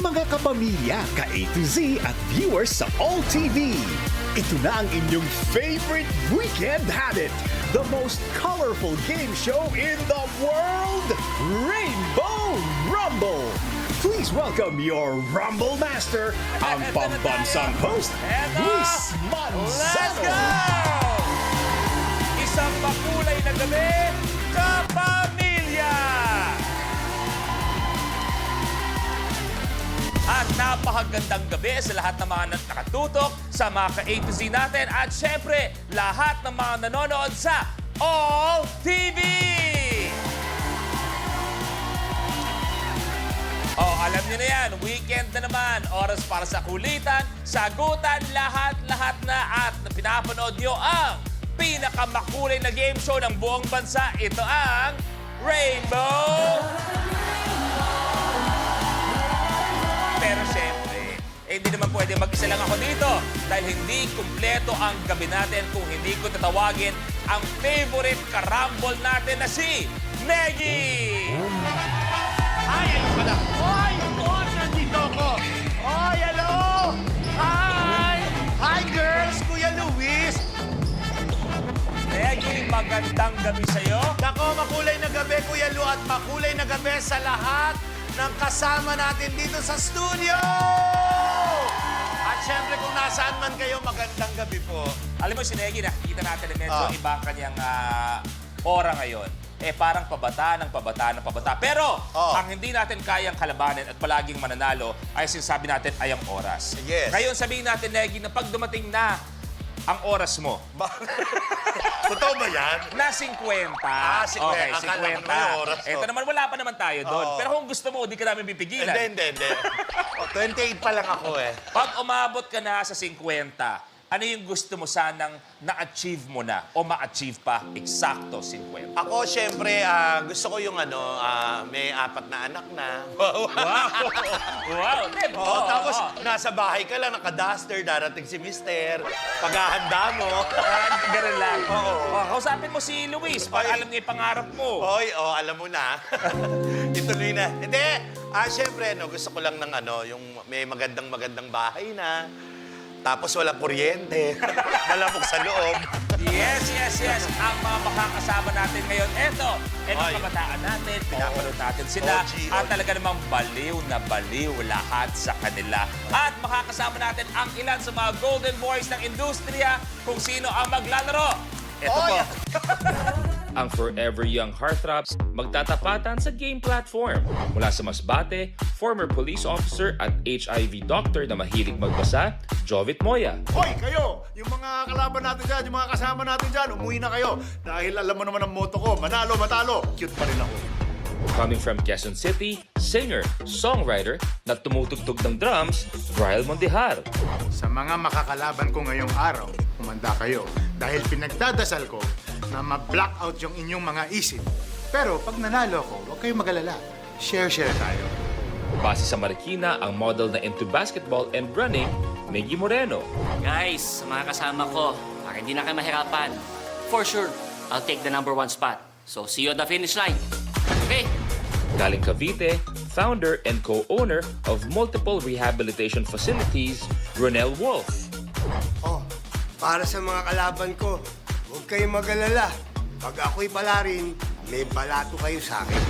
mga kapamilya, ka-A to Z at viewers sa All TV. Ito na ang inyong favorite weekend habit. The most colorful game show in the world, Rainbow Rumble. Please welcome your Rumble Master, ang pambansang host, Luis Let's Manzano. go! Isang makulay na gabi, kapamilya! At napakagandang gabi sa lahat ng mga nakatutok sa mga ka-A to Z natin at syempre, lahat ng mga nanonood sa All TV! Oh, alam niyo na yan, weekend na naman, oras para sa kulitan, sagutan, lahat-lahat na at pinapanood niyo ang pinakamakulay na game show ng buong bansa. Ito ang Rainbow! Pero syempre, hindi naman pwede mag-isa lang ako dito dahil hindi kumpleto ang gabi natin kung hindi ko tatawagin ang favorite karambol natin na si Meggy! Ay, ayun pala. Hoy, boss, nandito ako. Hoy, hello. Hi. Hi, girls. Kuya Luis. Meggy, magandang gabi sa'yo. Nako, makulay na gabi, Kuya Lu, at makulay na gabi sa lahat ng kasama natin dito sa studio. At syempre, kung nasaan man kayo, magandang gabi po. Alam mo si Meggy, nakikita natin na medyo Ah. iba ang kanyang aura ngayon. Parang pabata ng pabata ng pabata. Pero, ang hindi natin kayang kalabanin at palaging mananalo ay sinasabi natin ay ang oras. Yes. Ngayon sabihin natin, Meggy, na pag dumating na ang oras mo, Totoo ba yan? na 50. 50. Okay, Akala ko 50. naman yung oras, Ito naman, wala pa naman tayo doon. Oo. Pero kung gusto mo, di ka namin pipigilan. Hindi. 28 pa lang ako eh. Pag umabot ka na sa 50, ano yung gusto mo sanang na-achieve mo na o ma-achieve pa eksakto 50? Ako, syempre, gusto ko yung may 4 na anak na. Wow! Wow! Oo, tapos nasa bahay ka lang, naka-duster, darating si mister, paghahanda mo. Ganun lang. Oo. Kausapin mo si Luis para Ay. alam niya yung pangarap mo. Hoy, alam mo na. Ituloy na. Hindi, syempre, gusto ko lang ng yung may magandang bahay na. Tapos walang kuryente. Malamok sa loob. Yes. Ang mga makakasama natin ngayon, eto ang Ay. kabataan natin, pinapanood natin sila. OG. At talaga namang baliw na baliw lahat sa kanila. At makakasama natin ang ilan sa mga golden boys ng industriya kung sino ang maglalaro. Ito po. Ang Forever Young Heartthrobs magtatapatan sa game platform. Mula sa Masbate, former police officer at HIV doctor na mahilig magbasa, Jovit Moya. Hoy, kayo! Yung mga kalaban natin dyan, yung mga kasama natin dyan, umuwi na kayo. Dahil alam mo naman ang motto ko, manalo, matalo. Cute pa rin ako. Coming from Quezon City, singer, songwriter, na tumutugtog ng drums, Brian Mondejar. Sa mga makakalaban ko ngayong araw, kumanda kayo dahil pinagdadasal ko na ma-block out yung inyong mga isip. Pero pag nanalo ako, huwag kayong mag-alala. Share tayo. Base sa Marikina, ang model na into basketball and running, Meggy Moreno. Guys, sa mga kasama ko, para hindi na kayo mahirapan, for sure, I'll take the #1 spot. So, see you at the finish line. Okay? Galing Cavite, founder and co-owner of multiple rehabilitation facilities, Ronel Wolf. Oh, para sa mga kalaban ko, huwag kayong mag-alala. Pag ako'y palarin, may balato kayo sa akin.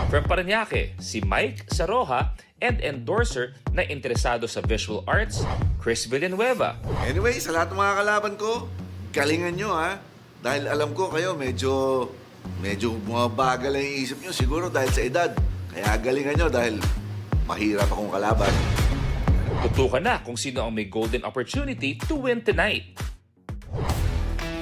From Parañaque, si Mike Saroja and endorser na interesado sa visual arts, Chris Villanueva. Anyway, sa lahat ng mga kalaban ko, galingan nyo ha. Dahil alam ko kayo, medyo bumabagal ang isip nyo siguro dahil sa edad. Kaya galingan nyo dahil mahirap akong kalaban. Tutukan na kung sino ang may golden opportunity to win tonight.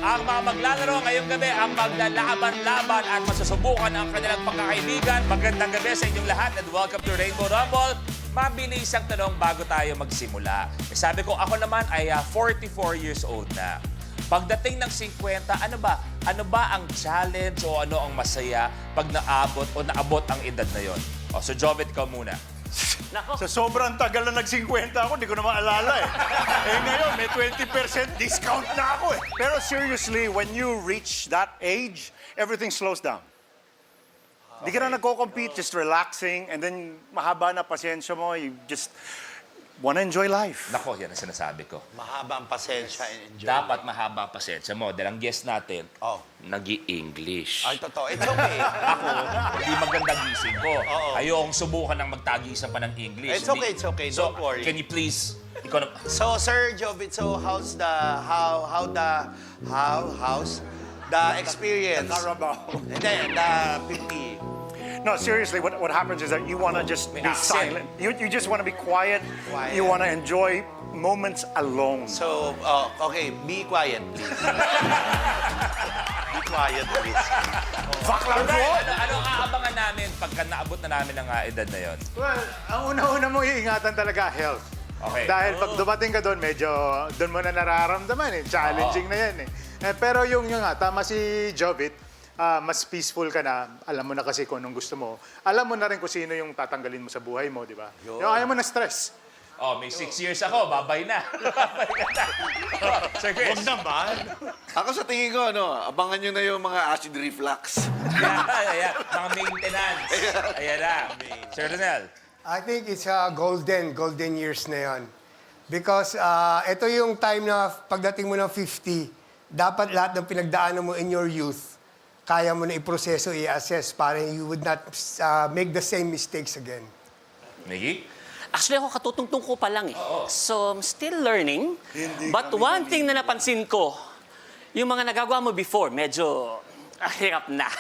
Ang mga maglalaro ngayong gabi ang maglalaban-laban at masusubukan ang kanilang pagkakaibigan. Magandang gabi sa inyong lahat and welcome to Rainbow Rumble. Mabilis ang tanong bago tayo magsimula. Sabi ko, ako naman ay 44 years old na. Pagdating ng 50, ano ba ang challenge o ano ang masaya pag naabot ang edad na yon? So Jovit, ka muna. Sa sobrang tagal na nag-50 ako, di ko na maalala eh. Ngayon, may 20% discount na ako eh. Pero seriously, when you reach that age, everything slows down. Di ka na nagko-compete, just relaxing, and then mahaba na pasensya mo, you just wanna enjoy life. Nako, yan ang sinasabi ko. Mahaba ang pasensya and enjoy. Dapat mahaba pasensya mo. Dahil ang guest natin, Oh. nag-i-English. Ay, totoo. It's okay. Ako, hindi magandang gising ko. Oo. Ayokong subukan ng magtagisan pa ng English. It's okay, it's okay. So, Don't worry. can you please, ikaw na, So, Sir Jovit, so how's the experience? The Carabao. And then the 50. No, seriously, what happens is that you wanna just May be accent. silent. You just wanna be quiet. Quiet. You wanna enjoy moments alone. So, okay, be quiet, please. Be quiet, please. Baklang ko! ano aabangan namin pagka naabot na namin ang edad na yon? Well, ang una-una mo iingatan talaga health. Okay. Dahil pag dumating ka doon, medyo doon mo na nararamdaman eh. Challenging na yan eh. Pero yung nga, tama si Jovit, mas peaceful ka na. Alam mo na kasi kung anong gusto mo. Alam mo na rin kung sino yung tatanggalin mo sa buhay mo, di ba? Yung ayaw mo na stress. Oh, may 6 years ako, babay na. Babay ka na. Oh, Sir Chris. Huwag naman. Ako sa tingin ko, abangan nyo na yung mga acid reflux. Ayan, mga maintenance. Ayan na. Sir Ronel. I think it's golden years na yon. Because ito yung time na pagdating mo ng 50, dapat lahat ng pinagdaanan mo in your youth, kaya mo na iproseso, i-assess para you would not make the same mistakes again. Mickey? Actually, ako katutungtong ko pa lang eh. So, I'm still learning. But one thing na napansin ko, yung mga nagagawa mo before, medyo hirap na.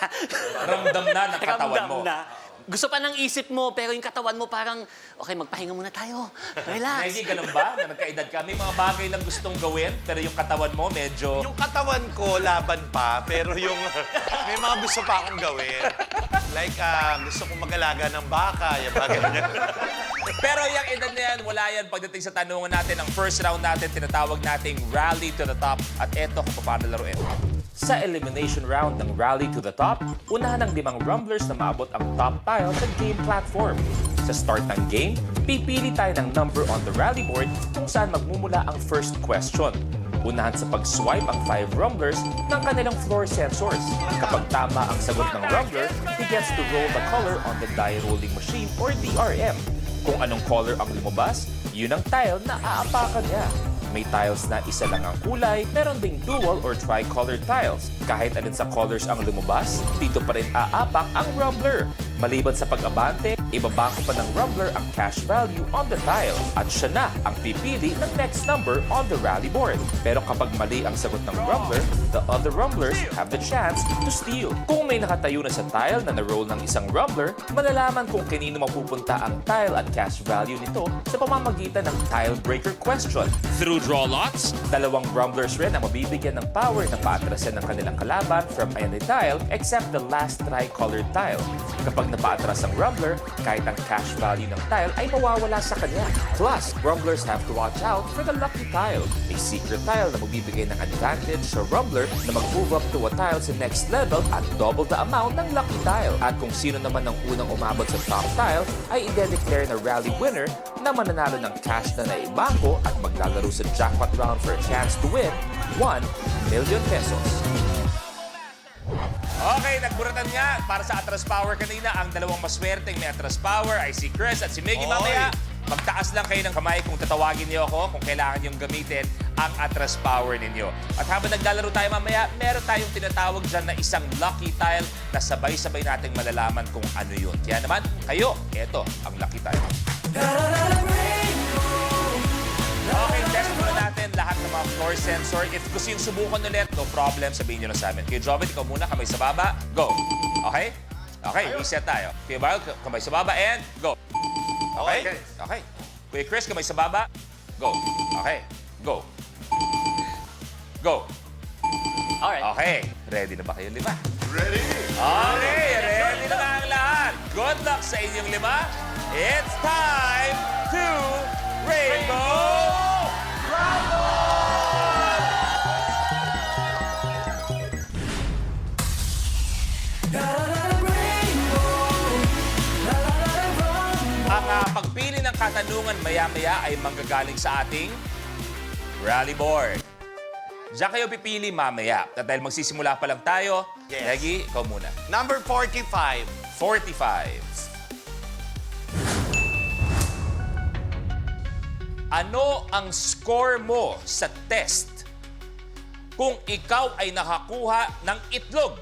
Ramdam na ng katawan Ramdam mo. na. Gusto pa ng isip mo, pero yung katawan mo parang, okay, magpahinga muna tayo. Relax. Mickey, ganun ba? Na nagkaedad ka, may mga bagay lang gustong gawin, pero yung katawan mo medyo... Yung katawan ko, laban pa, pero yung may mga gusto pa akong gawin. Like, gusto kong mag-alaga ng baka, yung mga ganyan. Pero yung edad na yan, wala yan pagdating sa tanungan natin. Ang first round natin, tinatawag nating Rally to the Top. At eto kung paano laruin. Sa elimination round ng Rally to the Top, unahan ng 5 rumblers na maabot ang top tile sa game platform. Sa start ng game, pipili tayo ng number on the rally board kung saan magmumula ang first question. Unahan sa pag-swipe ang 5 rumblers ng kanilang floor sensors. Kapag tama ang sagot ng rumbler, he gets to roll the color on the die rolling machine or DRM. Kung anong color ang lumabas, yun ang tile na aapakan niya. May tiles na isa lang ang kulay, meron ding dual or tri-colored tiles. Kahit alin sa colors ang lumabas, dito pa rin aapak ang rumbler. Maliban sa pag-abante, ibabangko pa ng rumbler ang cash value on the tile at siya na ang pipili ng next number on the rally board. Pero kapag mali ang sagot ng rumbler, the other rumblers have the chance to steal. Kung may nakatayo na sa tile na na-roll ng isang rumbler, malalaman kung kanino mapupunta ang tile at cash value nito sa pamamagitan ng tile breaker question. Through draw lots, 2 rumblers rin ang mabibigyan ng power na paatrasan ng kanilang kalaban from any tile except the last tri-colored tile. Kapag napaatras ang rumbler, kahit ang cash value ng tile ay mawawala sa kanya. Plus, rumblers have to watch out for the lucky tile, a secret tile na magbibigay ng advantage sa rumbler na mag-move up to a tile sa next level at double the amount ng lucky tile. At kung sino naman ang unang umabot sa top tile ay i-declare na rally winner na mananalo ng cash na naibangko at maglalaro sa jackpot round for a chance to win 1 million pesos. Okay, nagburatan nga para sa Atras Power kanina. Ang 2 maswerteng may Atras Power ay si Chris at si Miggy. Mamaya, magtaas lang kayo ng kamay kung tatawagin niyo ako kung kailangan niyong gamitin ang Atras Power ninyo. At habang naglalaro tayo mamaya, meron tayong tinatawag dyan na isang lucky tile na sabay-sabay nating malalaman kung ano yun. Kaya naman, kayo, eto ang lucky tile. Okay, test muna natin lahat ng mga floor sensor. If gusto yung subukan ulit, no problem, sabihin nyo na sa amin. Kuya Jovit, ikaw muna, kamay sa baba, go. Okay? Okay, reset tayo. Kuya Barl, kamay sa baba and go. Okay? Okay. Kuya Chris, kamay sa baba, go. Okay, go. Go. Alright. Okay, ready na ba kayo 5? Ready? Okay, ready na ba ang lahat? Good luck sa inyong 5. It's time to Rainbow Ang pagpili ng katanungan maya-maya ay manggagaling sa ating rally board. Diyan kayo pipili mamaya. At dahil magsisimula pa lang tayo, Yes. Leggy, ikaw muna. Number 45. 45. Ano ang score mo sa test kung ikaw ay nakakuha ng itlog?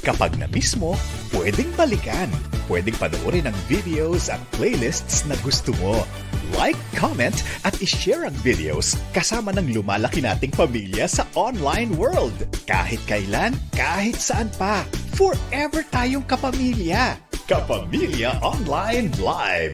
Kapag na-miss mo, pwedeng balikan. Pwedeng panoorin ang videos at playlists na gusto mo. Like, comment, at ishare ang videos kasama ng lumalaki nating pamilya sa online world. Kahit kailan, kahit saan pa. Forever tayong kapamilya. Kapamilya Online Live.